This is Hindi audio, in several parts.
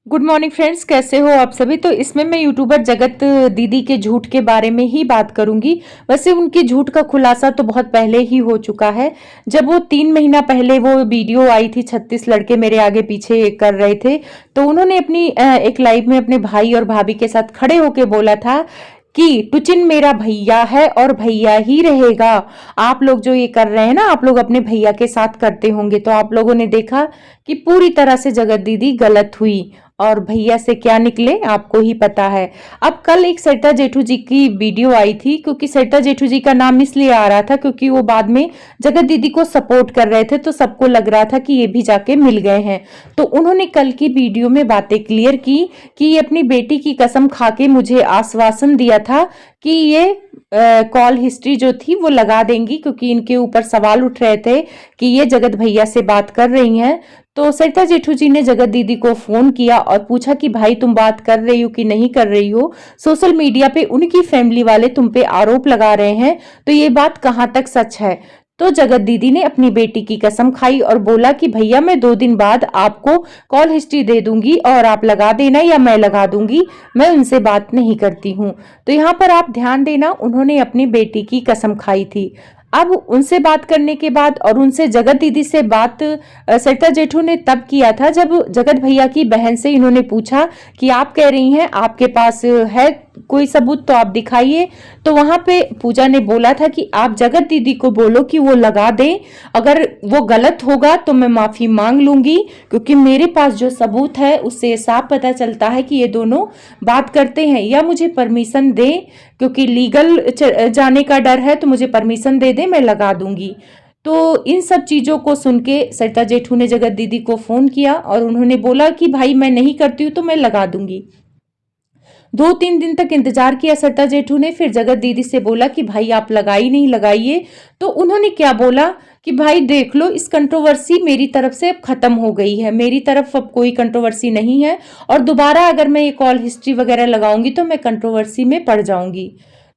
गुड मॉर्निंग फ्रेंड्स, कैसे हो आप सभी। तो इसमें मैं यूट्यूबर जगत दीदी के झूठ के बारे में ही बात करूंगी। वैसे उनकी झूठ का खुलासा तो बहुत पहले ही हो चुका है। जब वो 3 महीना पहले वो वीडियो आई थी 36 लड़के मेरे आगे पीछे कर रहे थे, तो उन्होंने अपनी एक लाइव में अपने भाई और भाभी के साथ खड़े होके बोला था कि टुचिन मेरा भैया है और भैया ही रहेगा। आप लोग जो ये कर रहे हैं ना, आप लोग अपने भैया के साथ करते होंगे, तो आप लोगों ने देखा कि पूरी तरह से जगत दीदी गलत हुई और भैया से क्या निकले आपको ही पता है। अब कल एक सरिता जेठू जी की वीडियो आई थी, क्योंकि सरिता जेठू जी का नाम इसलिए आ रहा था क्योंकि वो बाद में जगत दीदी को सपोर्ट कर रहे थे, तो सबको लग रहा था कि ये भी जाके मिल गए हैं। तो उन्होंने कल की वीडियो में बातें क्लियर की कि ये अपनी बेटी की कसम खा के मुझे आश्वासन दिया था कि ये कॉल हिस्ट्री जो थी वो लगा देंगी, क्योंकि इनके ऊपर सवाल उठ रहे थे कि ये जगत भैया से बात कर रही हैं। तो सरिता जेठू जी ने जगत दीदी को फोन किया और पूछा कि भाई तुम बात कर रही हो कि नहीं कर रही हो। सोशल मीडिया पे उनकी फैमिली वाले तुम पे आरोप लगा रहे हैं, तो ये बात कहां तक सच है। तो जगत दीदी ने अपनी बेटी की कसम खाई और बोला कि भैया मैं 2 दिन बाद आपको कॉल हिस्ट्री दे दूंगी और आप लगा देना या मैं लगा दूंगी, मैं उनसे बात नहीं करती हूँ। तो यहाँ पर आप ध्यान देना, उन्होंने अपनी बेटी की कसम खाई थी। अब उनसे बात करने के बाद और उनसे जगत दीदी से बात सरिता जेठू ने तब किया था जब जगत भैया की बहन से इन्होंने पूछा कि आप कह रही हैं आपके पास है कोई सबूत तो आप दिखाइए। तो वहां पे पूजा ने बोला था कि आप जगत दीदी को बोलो कि वो लगा दें, अगर वो गलत होगा तो मैं माफी मांग लूंगी, क्योंकि मेरे पास जो सबूत है उससे साफ पता चलता है कि ये दोनों बात करते हैं। या मुझे परमिशन दें, क्योंकि लीगल जाने का डर है, तो मुझे परमिशन दे दे, मैं लगा दूंगी। तो इन सब चीजों को सुन के सरिता जेठू ने जगत दीदी को फोन किया और उन्होंने बोला कि भाई मैं नहीं करती हूँ तो मैं लगा दूंगी। 2-3 दिन तक इंतजार किया सरिता जेठू ने, फिर जगत दीदी से बोला कि भाई आप लगाई नहीं, लगाइए। तो उन्होंने क्या बोला कि भाई देख लो, इस कंट्रोवर्सी मेरी तरफ से अब खत्म हो गई है, मेरी तरफ अब कोई कंट्रोवर्सी नहीं है, और दोबारा अगर मैं ये कॉल हिस्ट्री वगैरह लगाऊंगी तो मैं कंट्रोवर्सी में पड़ जाऊंगी।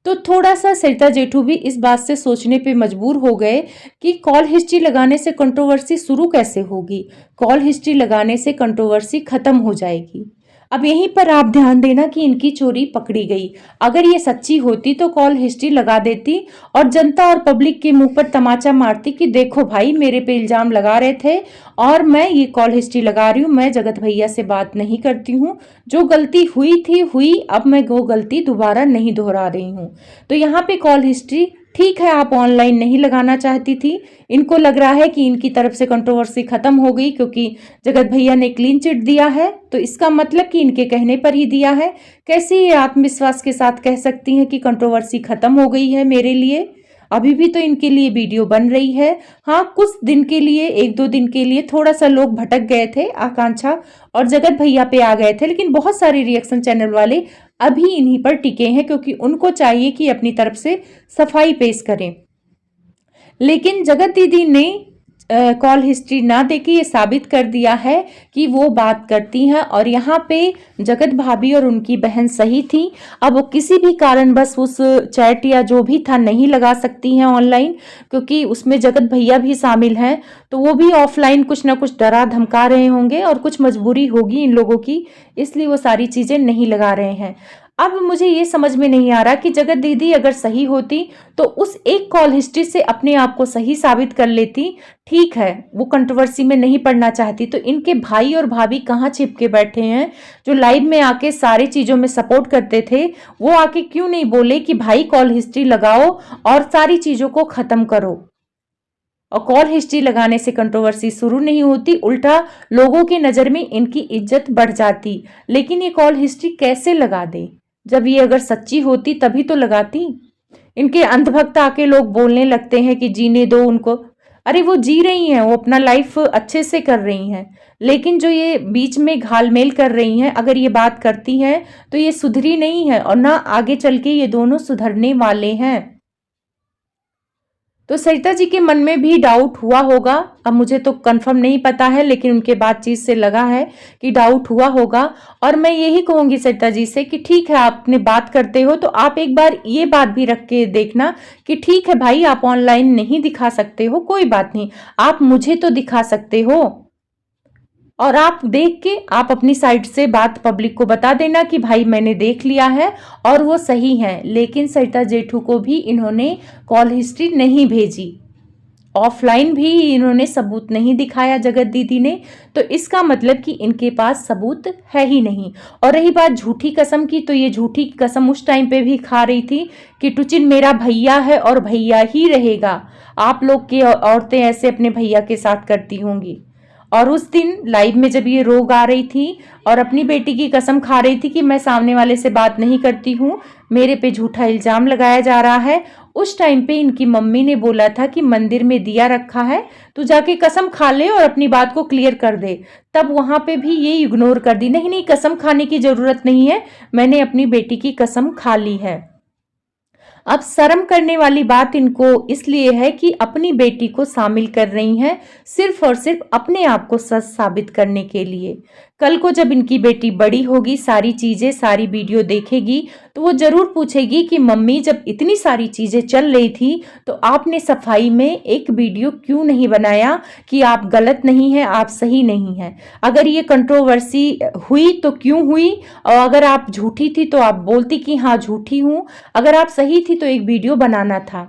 तो थोड़ा सा सरिता जेठू भी इस बात से सोचने पे मजबूर हो गए कि कॉल हिस्ट्री लगाने से कंट्रोवर्सी शुरू कैसे होगी, कॉल हिस्ट्री लगाने से कंट्रोवर्सी खत्म हो जाएगी। अब यहीं पर आप ध्यान देना कि इनकी चोरी पकड़ी गई। अगर ये सच्ची होती तो कॉल हिस्ट्री लगा देती और जनता और पब्लिक के मुंह पर तमाचा मारती कि देखो भाई मेरे पे इल्जाम लगा रहे थे और मैं ये कॉल हिस्ट्री लगा रही हूँ, मैं जगत भैया से बात नहीं करती हूँ, जो गलती हुई थी हुई, अब मैं वो गलती दोबारा नहीं दोहरा रही हूँ। तो यहाँ पे कॉल हिस्ट्री ठीक है, आप ऑनलाइन नहीं लगाना चाहती थी, इनको लग रहा है कि इनकी तरफ से कंट्रोवर्सी खत्म हो गई क्योंकि जगत भैया ने क्लीन चिट दिया है, तो इसका मतलब कि इनके कहने पर ही दिया है। कैसे ये आत्मविश्वास के साथ कह सकती हैं कि कंट्रोवर्सी खत्म हो गई है मेरे लिए। अभी भी तो इनके लिए वीडियो बन रही है। हाँ, कुछ दिन के लिए, 1-2 दिन के लिए थोड़ा सा लोग भटक गए थे, आकांक्षा और जगत भैया पे आ गए थे, लेकिन बहुत सारे रिएक्शन चैनल वाले अभी इन्हीं पर टिके हैं, क्योंकि उनको चाहिए कि अपनी तरफ से सफाई पेश करें। लेकिन जगत दीदी ने कॉल हिस्ट्री ना देके ये साबित कर दिया है कि वो बात करती हैं, और यहाँ पे जगत भाभी और उनकी बहन सही थी। अब वो किसी भी कारण बस उस चैट या जो भी था नहीं लगा सकती हैं ऑनलाइन, क्योंकि उसमें जगत भैया भी शामिल हैं, तो वो भी ऑफलाइन कुछ ना कुछ डरा धमका रहे होंगे और कुछ मजबूरी होगी इन लोगों की, इसलिए वो सारी चीजें नहीं लगा रहे हैं। अब मुझे ये समझ में नहीं आ रहा कि जगत दीदी अगर सही होती तो उस एक कॉल हिस्ट्री से अपने आप को सही साबित कर लेती। ठीक है, वो कंट्रोवर्सी में नहीं पड़ना चाहती, तो इनके भाई और भाभी कहाँ छिपके बैठे हैं जो लाइव में आके सारी चीजों में सपोर्ट करते थे। वो आके क्यों नहीं बोले कि भाई कॉल हिस्ट्री लगाओ और सारी चीजों को खत्म करो। और कॉल हिस्ट्री लगाने से कंट्रोवर्सी शुरू नहीं होती, उल्टा लोगों की नजर में इनकी इज्जत बढ़ जाती। लेकिन ये कॉल हिस्ट्री कैसे लगा दे, जब ये अगर सच्ची होती तभी तो लगाती। इनके अंधभक्त आके लोग बोलने लगते हैं कि जीने दो उनको। अरे वो जी रही हैं, वो अपना लाइफ अच्छे से कर रही हैं, लेकिन जो ये बीच में घालमेल कर रही हैं, अगर ये बात करती हैं तो ये सुधरी नहीं है और ना आगे चल के ये दोनों सुधरने वाले हैं। तो सरिता जी के मन में भी डाउट हुआ होगा, अब मुझे तो कंफर्म नहीं पता है, लेकिन उनके बातचीत से लगा है कि डाउट हुआ होगा। और मैं यही कहूंगी सरिता जी से कि ठीक है, आपने बात करते हो तो आप एक बार ये बात भी रख के देखना कि ठीक है भाई, आप ऑनलाइन नहीं दिखा सकते हो, कोई बात नहीं, आप मुझे तो दिखा सकते हो। और आप देख के आप अपनी साइड से बात पब्लिक को बता देना कि भाई मैंने देख लिया है और वो सही है। लेकिन सरिता जेठू को भी इन्होंने कॉल हिस्ट्री नहीं भेजी, ऑफलाइन भी इन्होंने सबूत नहीं दिखाया जगत दीदी ने, तो इसका मतलब कि इनके पास सबूत है ही नहीं। और रही बात झूठी कसम की, तो ये झूठी कसम उस टाइम पे भी खा रही थी कि टुचिन मेरा भैया है और भैया ही रहेगा। आप लोग की औरतें ऐसे अपने भैया के साथ करती होंगी। और उस दिन लाइव में जब ये रोग आ रही थी और अपनी बेटी की कसम खा रही थी कि मैं सामने वाले से बात नहीं करती हूँ, मेरे पे झूठा इल्जाम लगाया जा रहा है, उस टाइम पे इनकी मम्मी ने बोला था कि मंदिर में दिया रखा है, तू जाके कसम खा ले और अपनी बात को क्लियर कर दे। तब वहां पे भी ये इग्नोर कर दी, नहीं नहीं कसम खाने की जरूरत नहीं है, मैंने अपनी बेटी की कसम खा ली है। अब शर्म करने वाली बात इनको इसलिए है कि अपनी बेटी को शामिल कर रही हैं सिर्फ और सिर्फ अपने आप को सच साबित करने के लिए। कल को जब इनकी बेटी बड़ी होगी, सारी चीजें सारी वीडियो देखेगी, तो वो जरूर पूछेगी कि मम्मी जब इतनी सारी चीजें चल रही थी तो आपने सफाई में एक वीडियो क्यों नहीं बनाया कि आप गलत नहीं है, आप सही नहीं है। अगर ये कंट्रोवर्सी हुई तो क्यों हुई, और अगर आप झूठी थी तो आप बोलती कि हाँ झूठी हूं, अगर आप सही थी तो एक वीडियो बनाना था।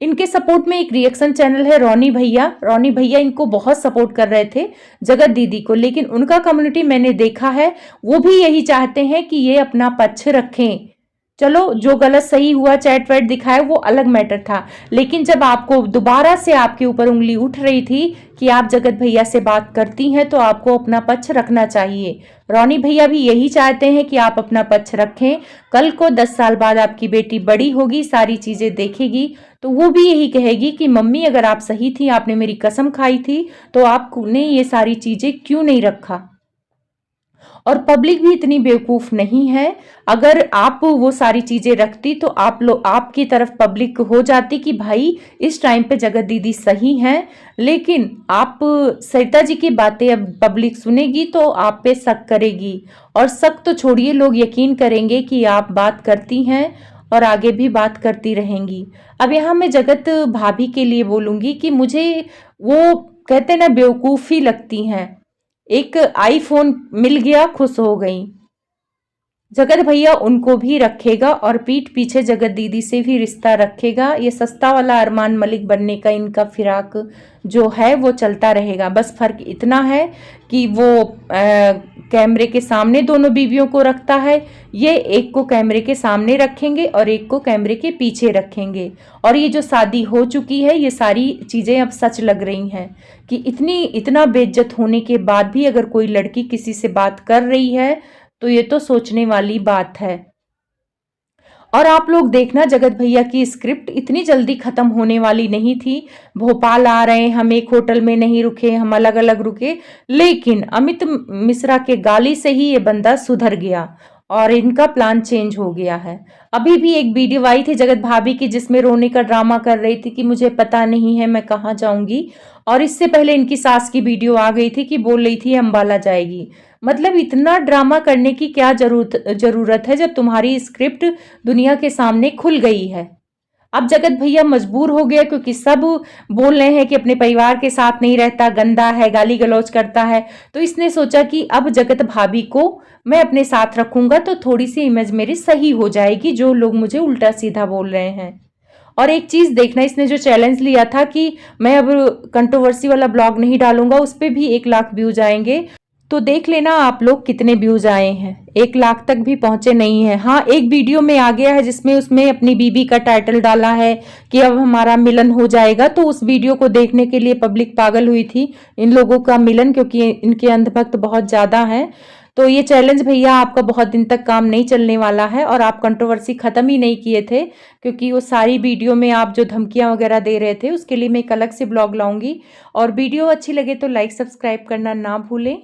इनके सपोर्ट में एक रिएक्शन चैनल है रोनी भैया इनको बहुत सपोर्ट कर रहे थे जगत दीदी को, लेकिन उनका कम्युनिटी मैंने देखा है वो भी यही चाहते हैं कि ये अपना पक्ष रखें। चलो जो गलत सही हुआ चैट वैट दिखाया वो अलग मैटर था, लेकिन जब आपको दोबारा से आपके ऊपर उंगली उठ रही थी कि आप जगत भैया से बात करती हैं तो आपको अपना पक्ष रखना चाहिए। रोनी भैया भी यही चाहते हैं कि आप अपना पक्ष रखें। कल को 10 साल बाद आपकी बेटी बड़ी होगी, सारी चीजें देखेगी, तो वो भी यही कहेगी कि मम्मी अगर आप सही थी, आपने मेरी कसम खाई थी, तो आपने ये सारी चीजें क्यों नहीं रखा। और पब्लिक भी इतनी बेवकूफ नहीं है, अगर आप वो सारी चीजें रखती तो आप लोग आपकी तरफ पब्लिक हो जाती कि भाई इस टाइम पे जगत दीदी सही हैं। लेकिन आप सरिता जी की बातें अब पब्लिक सुनेगी तो आप पे शक करेगी, और शक तो छोड़िए लोग यकीन करेंगे कि आप बात करती हैं और आगे भी बात करती रहेंगी। अब यहाँ मैं जगत भाभी के लिए बोलूंगी कि मुझे वो कहते ना बेवकूफ़ी लगती हैं। एक आईफोन मिल गया खुश हो गई, जगत भैया उनको भी रखेगा और पीठ पीछे जगत दीदी से भी रिश्ता रखेगा। ये सस्ता वाला अरमान मलिक बनने का इनका फिराक जो है वो चलता रहेगा। बस फर्क इतना है कि वो कैमरे के सामने दोनों बीवियों को रखता है, ये एक को कैमरे के सामने रखेंगे और एक को कैमरे के पीछे रखेंगे। और ये जो शादी हो चुकी है ये सारी चीज़ें अब सच लग रही हैं कि इतना बेइज्जत होने के बाद भी अगर कोई लड़की किसी से बात कर रही है तो ये तो सोचने वाली बात है। और आप लोग देखना जगत भैया की स्क्रिप्ट इतनी जल्दी खत्म होने वाली नहीं थी। भोपाल आ रहे हैं, हम एक होटल में नहीं रुके, हम अलग अलग रुके, लेकिन अमित मिश्रा के गाली से ही ये बंदा सुधर गया और इनका प्लान चेंज हो गया है। अभी भी एक वीडियो आई थी जगत भाभी की जिसमें रोने का ड्रामा कर रही थी कि मुझे पता नहीं है मैं कहाँ जाऊंगी, और इससे पहले इनकी सास की वीडियो आ गई थी कि बोल रही थी अम्बाला जाएगी। मतलब इतना ड्रामा करने की क्या जरूरत है जब तुम्हारी स्क्रिप्ट दुनिया के सामने खुल गई है। अब जगत भैया मजबूर हो गया क्योंकि सब बोल रहे हैं कि अपने परिवार के साथ नहीं रहता, गंदा है, गाली गलौज करता है, तो इसने सोचा कि अब जगत भाभी को मैं अपने साथ रखूंगा तो थोड़ी सी इमेज मेरी सही हो जाएगी, जो लोग मुझे उल्टा सीधा बोल रहे हैं। और एक चीज देखना, इसने जो चैलेंज लिया था कि मैं अब कंट्रोवर्सी वाला ब्लॉग नहीं डालूंगा, उस पर भी 1 लाख व्यूज आएंगे, तो देख लेना आप लोग कितने व्यूज आए हैं। 1 लाख तक भी पहुंचे नहीं है। हाँ, एक वीडियो में आ गया है जिसमें उसमें अपनी बीबी का टाइटल डाला है कि अब हमारा मिलन हो जाएगा, तो उस वीडियो को देखने के लिए पब्लिक पागल हुई थी इन लोगों का मिलन, क्योंकि इनके अंधभक्त बहुत ज्यादा हैं। तो ये चैलेंज भैया आपका बहुत दिन तक काम नहीं चलने वाला है, और आप कंट्रोवर्सी खत्म ही नहीं किए थे, क्योंकि वो सारी वीडियो में आप जो धमकियां वगैरह दे रहे थे उसके लिए मैं एक अलग से ब्लॉग लाऊंगी। और वीडियो अच्छी लगे तो लाइक सब्सक्राइब करना ना भूलें।